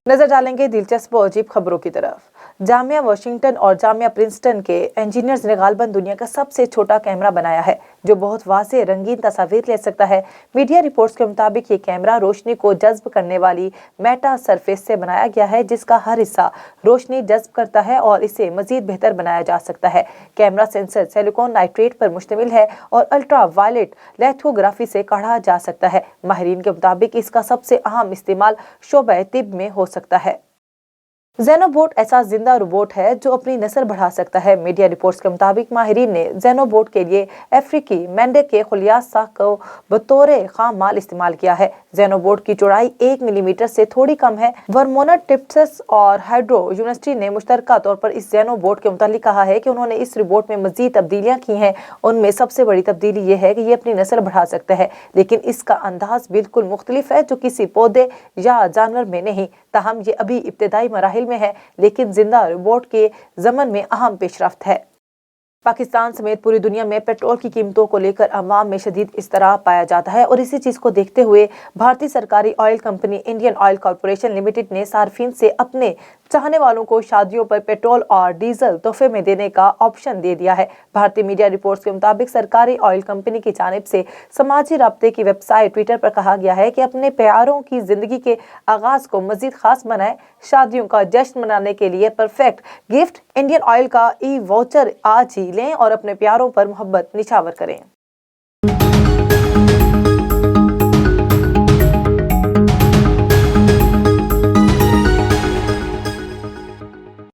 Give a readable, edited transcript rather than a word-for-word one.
नजर डालेंगे दिलचस्प और अजीब खबरों की तरफ। जामिया वाशिंगटन और जामिया प्रिंसटन के इंजीनियर्स ने गालबन दुनिया का सबसे छोटा कैमरा बनाया है जो बहुत वाज़ेह रंगीन तस्वीर ले सकता है। मीडिया रिपोर्ट्स के मुताबिक ये कैमरा रोशनी को जज्ब करने वाली मेटा सरफेस से बनाया गया है जिसका हर हिस्सा रोशनी जज्ब करता है और इसे मजीद बेहतर बनाया जा सकता है। कैमरा सेंसर सिलिकॉन नाइट्रेट पर मुश्तमिल है और अल्ट्रा वायलेट लिथोग्राफी से काढ़ा जा सकता है। माहिरीन के मुताबिक इसका सबसे अहम इस्तेमाल शोबे तिब में हो सकता है। ज़ेनोबोट ऐसा जिंदा रोबोट है जो अपनी नस्ल बढ़ा सकता है। मीडिया रिपोर्ट्स के मुताबिक माहिरीन ने ज़ेनोबोट के लिए अफ्रीकी मेंढक के खुलियात साख को बतौर खाम माल इस्तेमाल किया है। ज़ेनोबोट की चौड़ाई 1 मिलीमीटर से थोड़ी कम है। वर्मोंट टिप्स और हाइड्रो यूनिवर्सिटी ने मुश्तरका तौर पर इस ज़ेनोबोट के मुतालिक कहा है कि उन्होंने इस रोबोट में मजीद तब्दीलियां की हैं। उनमें सबसे बड़ी तब्दीली ये है कि ये अपनी नस्ल बढ़ा सकता है, लेकिन इसका अंदाज बिल्कुल मुख्तलिफ है जो किसी पौधे या जानवर में नहीं। ताहम ये अभी इब्तदाई मराहिल में है, लेकिन जिंदा रोबोट के ज़मन में अहम पेशरफ्त है। पाकिस्तान समेत पूरी दुनिया में पेट्रोल की कीमतों को लेकर अवाम में शदीद इज़्तिराब पाया जाता है और इसी चीज़ को देखते हुए भारतीय सरकारी oil company Indian oil corporation limited ने सार्फिन से अपने चाहने वालों को शादियों पर पेट्रोल और डीजल तोहफे में देने का ऑप्शन दे दिया है। भारतीय मीडिया रिपोर्ट्स के मुताबिक सरकारी ऑयल कंपनी की जानिब से समाजी राब्ते की वेबसाइट ट्विटर पर कहा गया है कि अपने प्यारों की जिंदगी के आगाज को मजीद खास बनाएं। शादियों का जश्न मनाने के लिए परफेक्ट गिफ्ट इंडियन ऑयल का ई वाउचर आज ही लें और अपने प्यारों पर मोहब्बत निछावर करें।